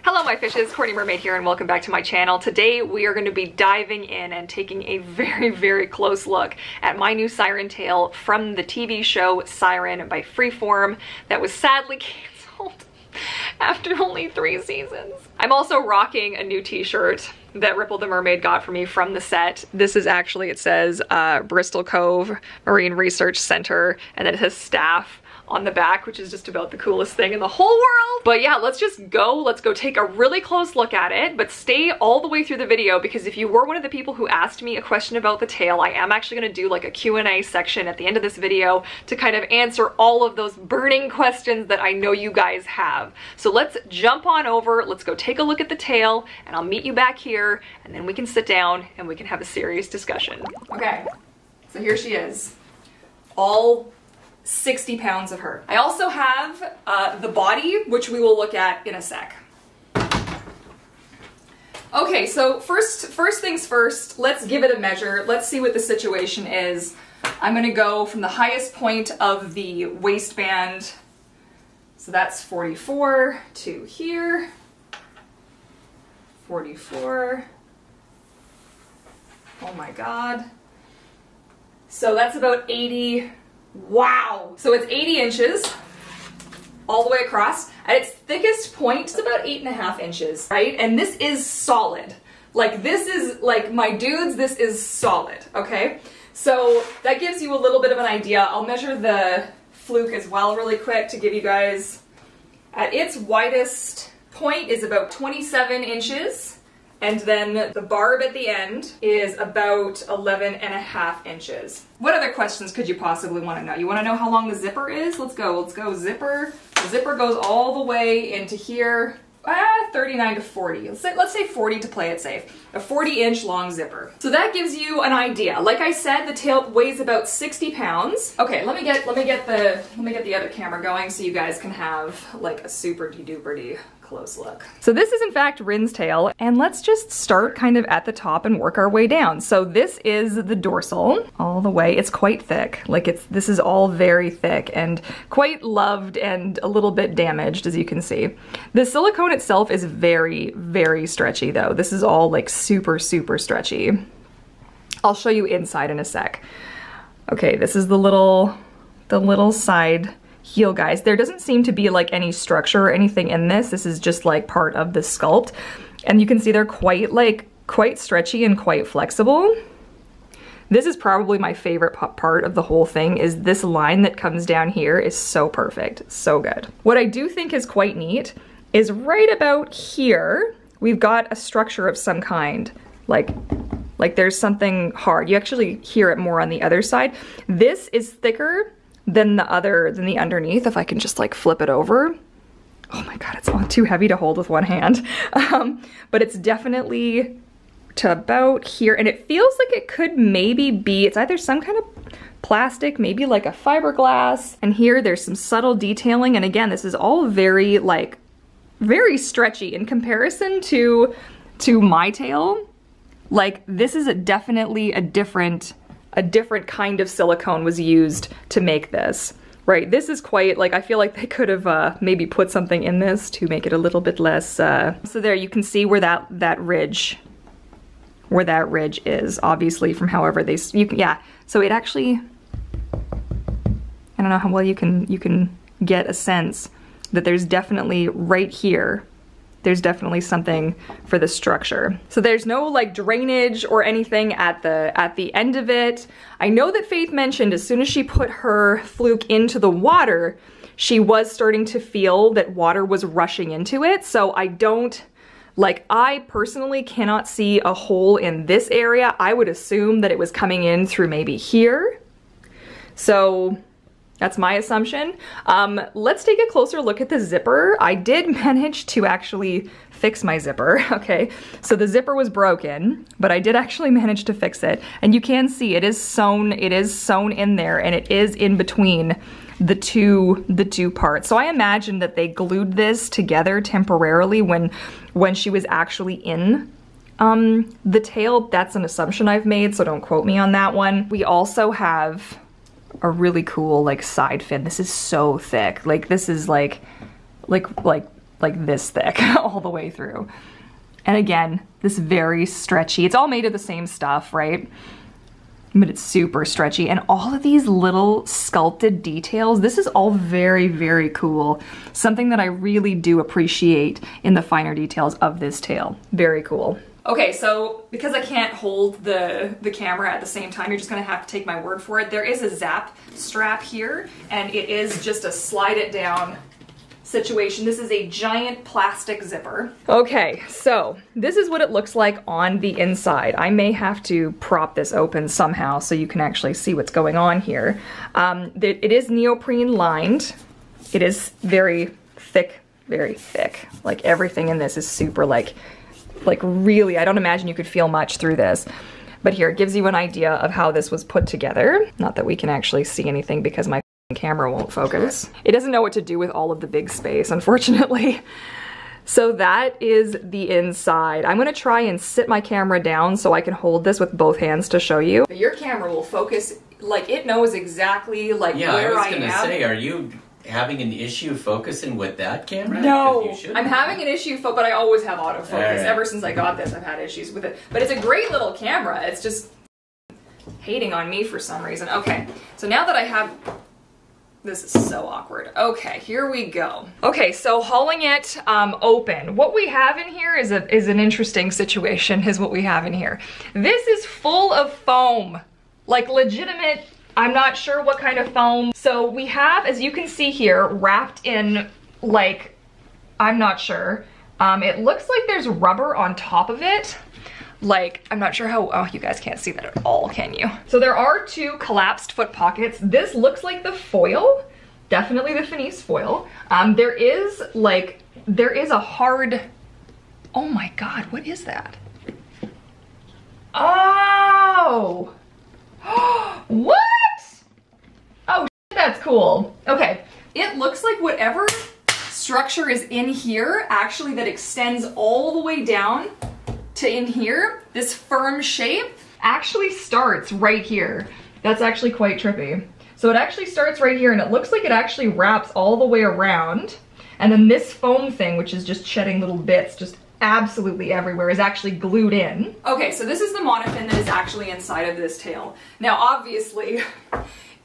Hello my fishes, Courtney Mermaid here and welcome back to my channel. Today we are going to be diving in and taking a very close look at my new siren tail from the TV show Siren by Freeform that was sadly canceled after only 3 seasons. I'm also rocking a new t-shirt that Ripple the Mermaid got for me from the set. This is actually, it says Bristol Cove Marine Research Center, and then it says staff on the back, which is just about the coolest thing in the whole world. But yeah, let's go take a really close look at it, but stay all the way through the video because if you were one of the people who asked me a question about the tail, I am actually gonna do like a Q&A section at the end of this video to kind of answer all of those burning questions that I know you guys have. So let's jump on over, let's go take a look at the tail, and I'll meet you back here, and then we can sit down and we can have a serious discussion. Okay, so here she is. All 60 pounds of her. I also have the body, which we will look at in a sec. Okay, so first things first, let's give it a measure. Let's see what the situation is. I'm gonna go from the highest point of the waistband. So that's 44 to here. 44. Oh my God. So that's about 80. Wow! So it's 80 inches all the way across. At its thickest point, it's about 8.5 inches, right? And this is solid. Like this is, like my dudes, this is solid, okay? So that gives you a little bit of an idea. I'll measure the fluke as well really quick to give you guys, at its widest point is about 27 inches. And then the barb at the end is about 11.5 inches. What other questions could you possibly want to know? You want to know how long the zipper is? Let's go zipper. The zipper goes all the way into here, 39 to 40. Let's say 40 to play it safe. A 40-inch long zipper. So that gives you an idea. Like I said, the tail weighs about 60 pounds. Okay, let me get the other camera going so you guys can have like a super de-duper close look. So this is in fact Rin's tail, and let's just start kind of at the top and work our way down. So this is the dorsal all the way. It's quite thick. Like this is all very thick and quite loved and a little bit damaged, as you can see. The silicone itself is very stretchy though. This is all like super stretchy. I'll show you inside in a sec. Okay, this is the little side heel guys. There doesn't seem to be like any structure or anything in this. This is just like part of the sculpt. And you can see they're quite stretchy and quite flexible. This is probably my favorite part of the whole thing, is this line that comes down here is so perfect, so good. What I do think is quite neat is right about here, we've got a structure of some kind. Like there's something hard. You actually hear it more on the other side. This is thicker than the underneath, if I can just like flip it over. Oh my God, it's too heavy to hold with one hand. But it's definitely to about here, and it feels like it could maybe be, it's either some kind of plastic, maybe like a fiberglass, and here there's some subtle detailing, and again, this is all very stretchy in comparison to my tail. Like this is definitely a different kind of silicone was used to make this, right? This is quite, like, I feel like they could have maybe put something in this to make it a little bit less, so there you can see where that ridge is, obviously from however yeah, so it actually, I don't know how well you can get a sense that there's definitely right here, there's definitely something for the structure. So there's no like drainage or anything at the end of it. I know that Faith mentioned as soon as she put her fluke into the water, she was starting to feel that water was rushing into it. So I personally cannot see a hole in this area. I would assume that it was coming in through maybe here. So that's my assumption. Let's take a closer look at the zipper. I did manage to actually fix my zipper, okay? So the zipper was broken, but I did actually manage to fix it. And you can see it is sewn in there, and it is in between the two parts. So I imagine that they glued this together temporarily when she was actually in the tail. That's an assumption I've made, so don't quote me on that one. We also have a really cool like side fin. This is so thick. Like this is like like this thick all the way through. And again, this very stretchy, it's all made of the same stuff, right? But it's super stretchy. And all of these little sculpted details, this is all very, very cool. Something that I really do appreciate in the finer details of this tail. Very cool. Okay, so because I can't hold the camera at the same time, you're just gonna have to take my word for it. There is a zap strap here, and it is just a slide it down situation. This is a giant plastic zipper. Okay, so this is what it looks like on the inside. I may have to prop this open somehow so you can actually see what's going on here. It is neoprene lined. It is very thick, like everything in this is super like really, I don't imagine you could feel much through this. But here, it gives you an idea of how this was put together. Not that we can actually see anything because my camera won't focus. It doesn't know what to do with all of the big space, unfortunately. So that is the inside. I'm gonna try and sit my camera down so I can hold this with both hands to show you. But your camera will focus, like it knows exactly like where I am. I was gonna say, are you having an issue focusing with that camera? No, I'm having an issue, but I always have autofocus. Right. Ever since I got this, I've had issues with it. But it's a great little camera. It's just hating on me for some reason. Okay, so now that I have, this is so awkward. Okay, here we go. Okay, so hauling it open. What we have in here is an interesting situation, is what we have in here. This is full of foam, like legitimate, I'm not sure what kind of foam. So we have, as you can see here, wrapped in like, I'm not sure. It looks like there's rubber on top of it. Like, I'm not sure how, oh, you guys can't see that at all, can you? So there are two collapsed foot pockets. This looks like the foil, definitely the FINIS foil. There is a hard, oh my God, what is that? Oh! What? Oh, that's cool. Okay, it looks like whatever structure is in here, actually that extends all the way down to in here, this firm shape actually starts right here. That's actually quite trippy. So it actually starts right here and it looks like it actually wraps all the way around. And then this foam thing, which is just shedding little bits just absolutely everywhere, is actually glued in. Okay, so this is the monofin that is actually inside of this tail. Now obviously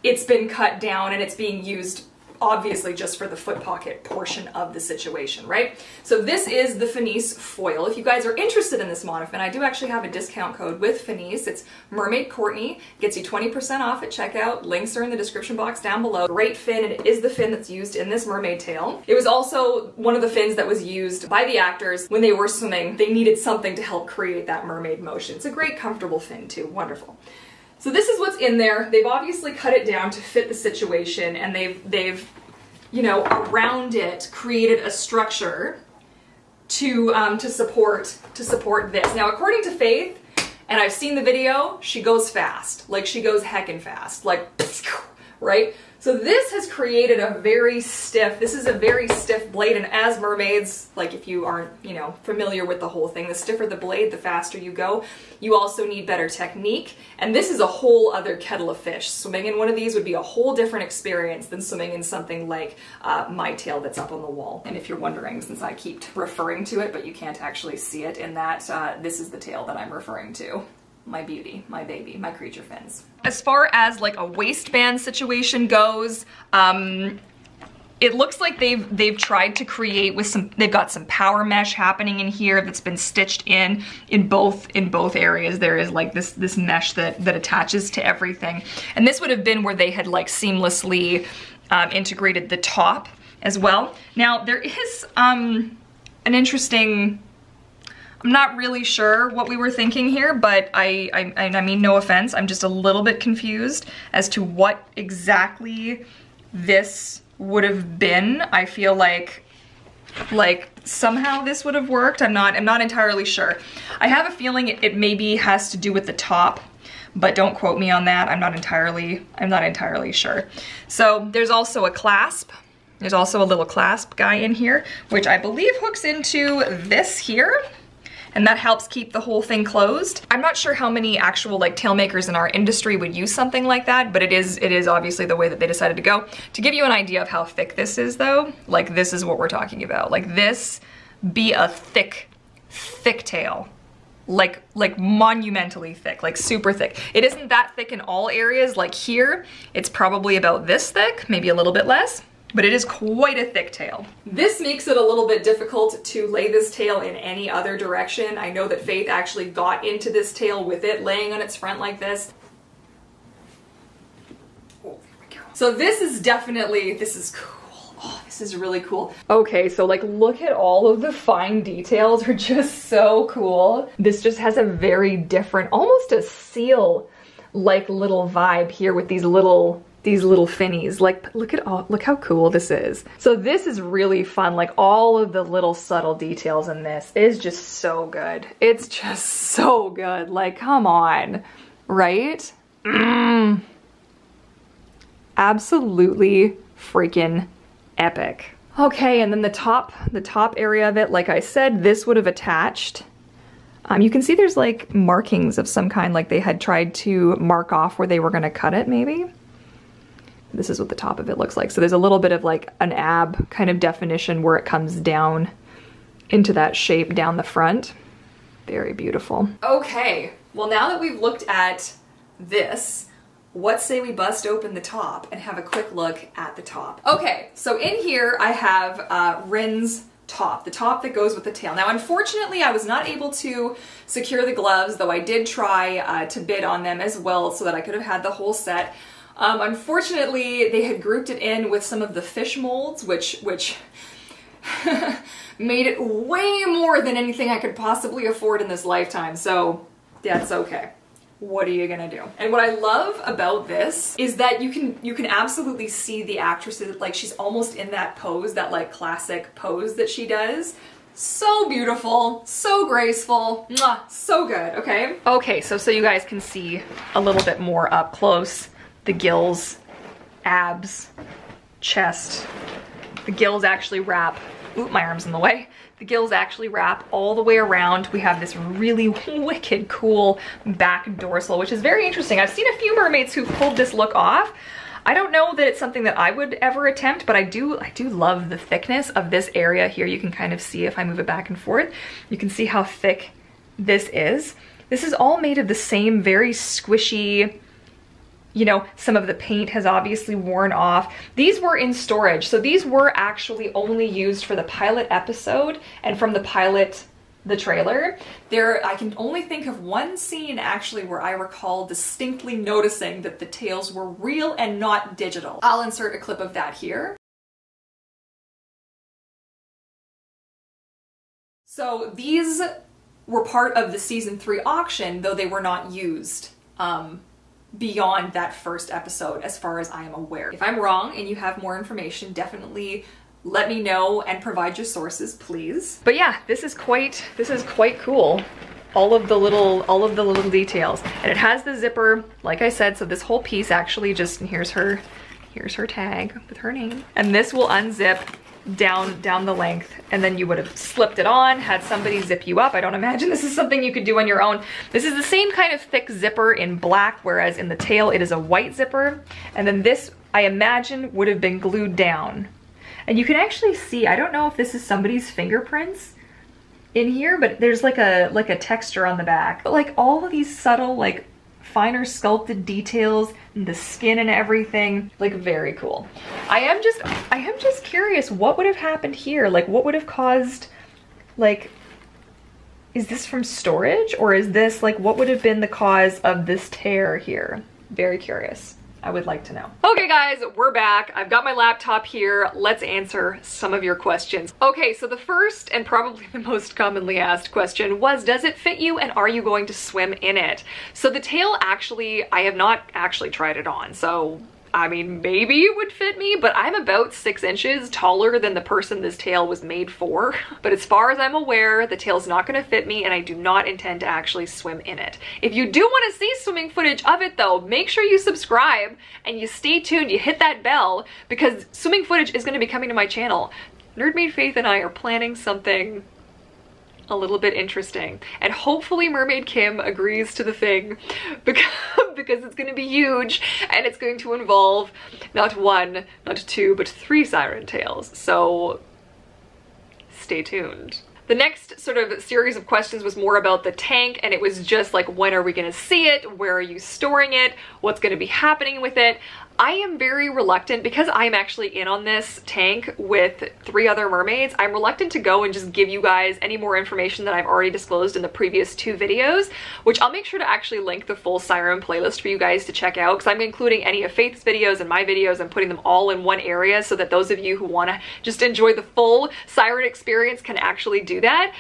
it's been cut down and it's being used obviously just for the foot pocket portion of the situation, right? So this is the FINIS foil. If you guys are interested in this monofin, I do actually have a discount code with FINIS. It's Mermaid Courtney, gets you 20% off at checkout. Links are in the description box down below. Great fin, and it is the fin that's used in this mermaid tail. It was also one of the fins that was used by the actors when they were swimming. They needed something to help create that mermaid motion. It's a great comfortable fin too, wonderful. So this is what's in there. They've obviously cut it down to fit the situation, and they've you know, around it created a structure to support this. Now, according to Faith, and I've seen the video, she goes fast. Like, she goes heckin' fast. Like, right? So this has created a very stiff, this is a very stiff blade, and as mermaids, like if you aren't, you know, familiar with the whole thing, the stiffer the blade, the faster you go. You also need better technique, and this is a whole other kettle of fish. Swimming in one of these would be a whole different experience than swimming in something like my tail that's up on the wall. And if you're wondering, since I keep referring to it, but you can't actually see it in that, this is the tail that I'm referring to. My beauty, my baby, my creature fins. As far as like a waistband situation goes, it looks like they've tried to create with some, they've got some power mesh happening in here that's been stitched in both areas. There is like this mesh that attaches to everything. And this would have been where they had like seamlessly integrated the top as well. Now there is an interesting, I'm not really sure what we were thinking here, but I mean, no offense, I'm just a little bit confused as to what exactly this would have been. I feel like somehow this would have worked. I'm not entirely sure. I have a feeling it maybe has to do with the top, but don't quote me on that. I'm not entirely sure. So there's also a clasp. There's also a little clasp guy in here, which I believe hooks into this here. and that helps keep the whole thing closed. I'm not sure how many actual like tail makers in our industry would use something like that, but it is obviously the way that they decided to go. To give you an idea of how thick this is though, like this is what we're talking about. Like this be a thick tail. Like monumentally thick, like super thick. It isn't that thick in all areas. Like here, it's probably about this thick, maybe a little bit less, but it is quite a thick tail. This makes it a little bit difficult to lay this tail in any other direction. I know that Faith actually got into this tail with it laying on its front like this. Oh, there we go. So this is definitely, this is cool. Oh, this is really cool. Okay, so like look at all of the fine details are just so cool. This just has a very different, almost a seal like little vibe here with these little finnies. Like look how cool this is. So this is really fun. Like all of the little subtle details in this is just so good. It's just so good. Like come on, right? Absolutely freaking epic. Okay, and then the top area of it, like I said, this would have attached. You can see there's like markings of some kind, like they had tried to mark off where they were gonna cut it maybe. This is what the top of it looks like. So there's a little bit of like an ab kind of definition where it comes down into that shape down the front. Very beautiful. Okay, well now that we've looked at this, what say we bust open the top and have a quick look at the top. Okay, so in here I have Rin's top, the top that goes with the tail. Now unfortunately I was not able to secure the gloves, though I did try to bid on them as well so that I could have had the whole set. Unfortunately they had grouped it in with some of the fish molds, which made it way more than anything I could possibly afford in this lifetime, so that's okay. What are you gonna do? And what I love about this is that you can absolutely see the actress, like she's almost in that pose, that like classic pose that she does. So beautiful, so graceful, mwah, so good, okay? Okay, so you guys can see a little bit more up close, the gills, abs, chest. The gills actually wrap, oop, my arm's in the way. The gills actually wrap all the way around. We have this really wicked cool back dorsal, which is very interesting. I've seen a few mermaids who've pulled this look off. I don't know that it's something that I would ever attempt, but I do love the thickness of this area here. You can kind of see if I move it back and forth, you can see how thick this is. This is all made of the same very squishy, you know, some of the paint has obviously worn off. These were in storage, so these were actually only used for the pilot episode and from the pilot, the trailer. I can only think of one scene actually where I recall distinctly noticing that the tails were real and not digital. I'll insert a clip of that here. So these were part of the season 3 auction, though they were not used beyond that first episode, as far as I am aware. If I'm wrong and you have more information, definitely let me know and provide your sources, please. But yeah, this is quite cool. All of the little details. And it has the zipper, like I said, so this whole piece actually just, here's her tag with her name. And this will unzip down the length, and then you would have slipped it on, had somebody zip you up. I don't imagine this is something you could do on your own. This is the same kind of thick zipper in black, whereas in the tail it is a white zipper. And then this, I imagine, would have been glued down. And you can actually see, I don't know if this is somebody's fingerprints in here, but there's like a texture on the back. But like all of these subtle, like finer sculpted details, and the skin and everything, like very cool. I am just curious, what would have happened here? Like what would have caused, like, is this from storage, or is this like, what would have been the cause of this tear here? Very curious. I would like to know. Okay guys, we're back. I've got my laptop here. Let's answer some of your questions. Okay, so the first and probably the most commonly asked question was, does it fit you and are you going to swim in it? So the tail actually, I have not actually tried it on. So I mean, maybe it would fit me, but I'm about 6 inches taller than the person this tail was made for. But as far as I'm aware, the tail's not gonna fit me and I do not intend to actually swim in it. If you do wanna see swimming footage of it though, make sure you subscribe and you stay tuned, you hit that bell, because swimming footage is gonna be coming to my channel. Nerdmaid Faith and I are planning something a little bit interesting. And hopefully Mermaid Kim agrees to the thing because it's going to be huge and it's going to involve not one, not two, but 3 siren tails. So stay tuned. The next sort of series of questions was more about the tank, and it was just like, when are we going to see it? Where are you storing it? What's going to be happening with it? I am very reluctant, because I'm actually in on this tank with 3 other mermaids. I'm reluctant to go and just give you guys any more information that I've already disclosed in the previous 2 videos, which I'll make sure to actually link the full Siren playlist for you guys to check out, because I'm including any of Faith's videos and my videos and putting them all in one area so that those of you who want to just enjoy the full Siren experience can actually do that.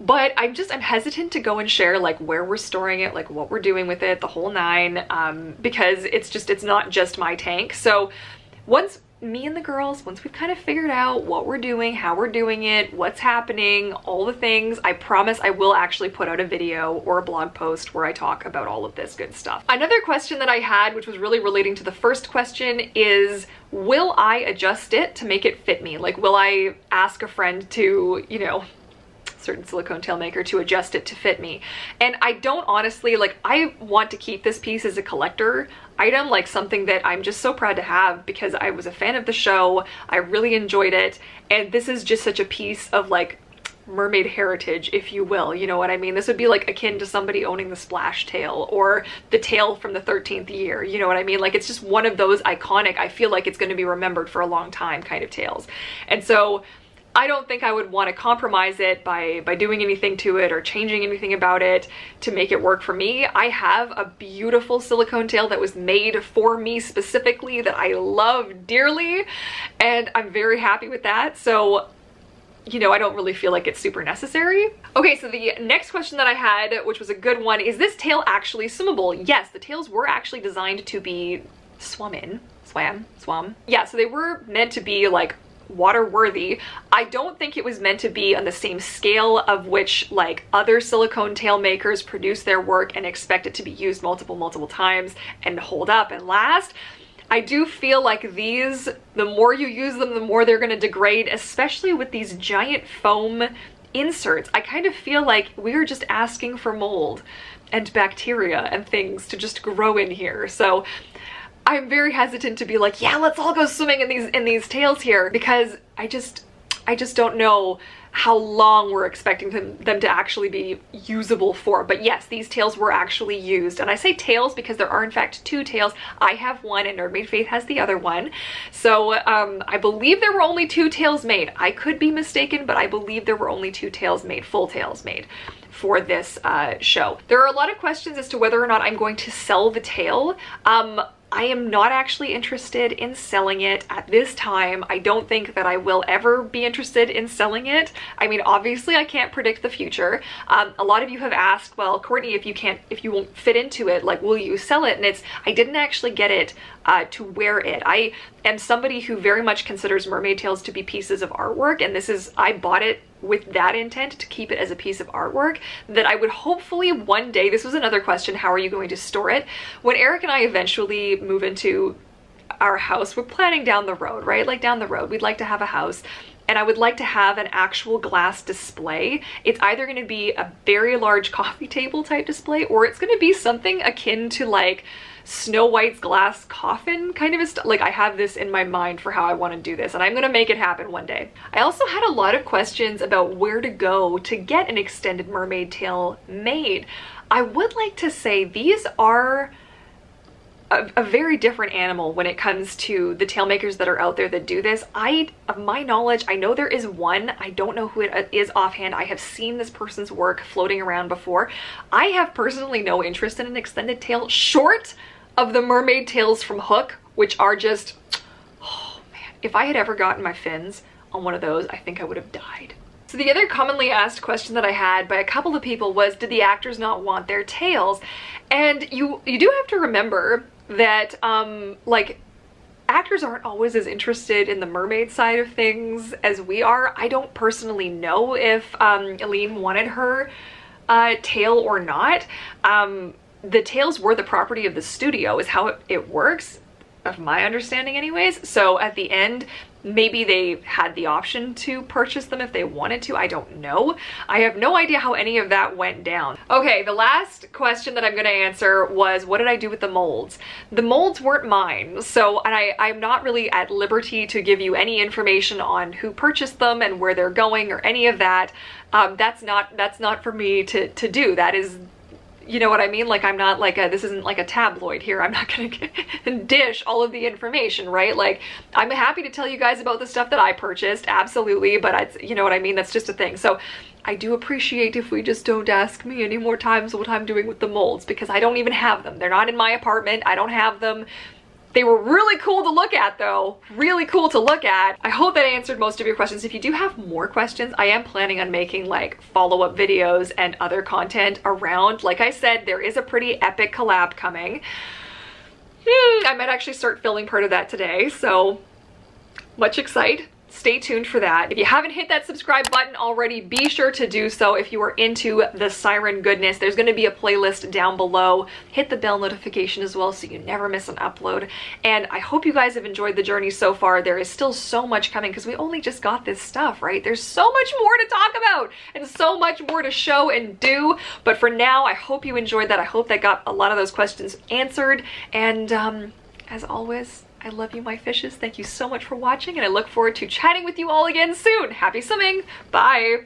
But I'm hesitant to go and share like where we're storing it, like what we're doing with it, the whole 9, because it's not just my tank. So once me and the girls, once we've kind of figured out what we're doing, how we're doing it, what's happening, all the things, I promise I will actually put out a video or a blog post where I talk about all of this good stuff. Another question that I had, which was really relating to the first question, is will I adjust it to make it fit me? Like, will I ask a friend to, you know, certain silicone tail maker to adjust it to fit me? And I don't honestly, like, I want to keep this piece as a collector item, like something that I'm just so proud to have because I was a fan of the show, I really enjoyed it, and this is just such a piece of like mermaid heritage, if you will, you know what I mean? This would be like akin to somebody owning the splash tail or the tail from the 13th year, you know what I mean? Like, it's just one of those iconic, I feel like it's going to be remembered for a long time kind of tails. And so I don't think I would want to compromise it by doing anything to it or changing anything about it to make it work for me. I have a beautiful silicone tail that was made for me specifically that I love dearly, and I'm very happy with that. So, you know, I don't really feel like it's super necessary. Okay, so the next question that I had, which was a good one, is this tail actually swimmable? Yes, the tails were actually designed to be swum. Yeah, so they were meant to be like water worthy. I don't think it was meant to be on the same scale of which like other silicone tail makers produce their work and expect it to be used multiple times and hold up and last. I do feel like these, the more you use them, the more they're going to degrade, especially with these giant foam inserts. I kind of feel like we're just asking for mold and bacteria and things to just grow in here. So I'm very hesitant to be like, yeah, let's all go swimming in these tails here, because I just don't know how long we're expecting them to actually be usable for. But yes, these tails were actually used. And I say tails because there are in fact 2 tails. I have one and Mermaid Faith has the other one. So I believe there were only 2 tails made. I could be mistaken, but I believe there were only 2 tails made, full tails made for this show. There are a lot of questions as to whether or not I'm going to sell the tail. I am not actually interested in selling it at this time. I don't think that I will ever be interested in selling it. I mean, obviously I can't predict the future. A lot of you have asked, well, Courtney, if you won't fit into it, like, will you sell it? And I didn't actually get it to wear it. I am somebody who very much considers mermaid tails to be pieces of artwork, and I bought it with that intent to keep it as a piece of artwork that I would hopefully one day, this was another question, how are you going to store it? When Eric and I eventually move into our house, we're planning down the road, right? Like down the road, we'd like to have a house, and I would like to have an actual glass display. It's either going to be a very large coffee table type display, or it's going to be something akin to like Snow White's glass coffin kind of a like, I have this in my mind for how I want to do this, and I'm gonna make it happen one day. I also had a lot of questions about where to go to get an extended mermaid tail made. I would like to say these are a very different animal when it comes to the tail makers that are out there that do this. Of my knowledge, I know there is one. I don't know who it is offhand. I have seen this person's work floating around before. I have personally no interest in an extended tail short of the mermaid tails from Hook, which are just, oh man, if I had ever gotten my fins on one of those, I think I would have died. So the other commonly asked question that I had by a couple of people was, did the actors not want their tails? And you do have to remember that like, actors aren't always as interested in the mermaid side of things as we are. I don't personally know if Eileen wanted her tail or not. The tails were the property of the studio is how it works, of my understanding anyways. So at the end, Maybe they had the option to purchase them if they wanted to. I don't know. I have no idea how any of that went down. Okay, the last question that I'm gonna answer was, what did I do with the molds? The molds weren't mine, so, and I'm not really at liberty to give you any information on who purchased them and where they're going or any of that. That's not for me to do. That is, you know what I mean? Like, I'm not like this isn't like a tabloid here. I'm not gonna dish all of the information, right? Like, I'm happy to tell you guys about the stuff that I purchased, absolutely, but it's, you know what I mean? That's just a thing. So I do appreciate if we just don't ask me any more times what I'm doing with the molds, because I don't even have them. They're not in my apartment. I don't have them. They were really cool to look at though, really cool to look at. I hope that answered most of your questions. If you do have more questions, I am planning on making like follow-up videos and other content around. Like I said, there is a pretty epic collab coming. I might actually start filming part of that today, so much excited. Stay tuned for that. If you haven't hit that subscribe button already, be sure to do so if you are into the SIREN goodness. There's going to be a playlist down below. Hit the bell notification as well so you never miss an upload. And I hope you guys have enjoyed the journey so far. There is still so much coming because we only just got this stuff, right? There's so much more to talk about and so much more to show and do. But for now, I hope you enjoyed that. I hope that got a lot of those questions answered. And as always, I love you, my fishes. Thank you so much for watching, and I look forward to chatting with you all again soon. Happy swimming. Bye.